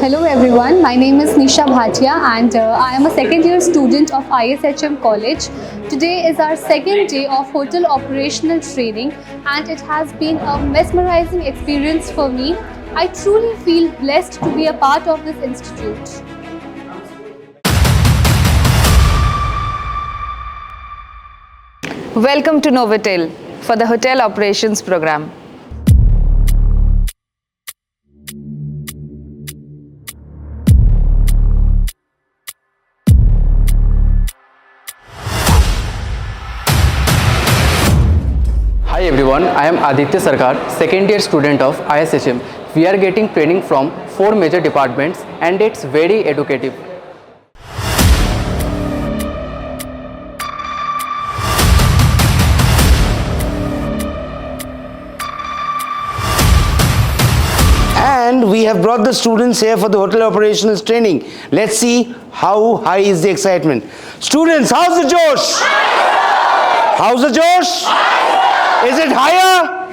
Hello everyone, my name is Nisha Bhatia and I am a second year student of ISHM College. Today is our second day of hotel operational training and it has been a mesmerizing experience for me. I truly feel blessed to be a part of this institute. Welcome to Novotel for the Hotel Operations Program. Hi everyone, I am Aditya Sarkar, second year student of ISHM. We are getting training from 4 major departments and it's very educative. And we have brought the students here for the hotel operations training. Let's see how high is the excitement. Students, how's the Josh? How's the Josh? Is it higher?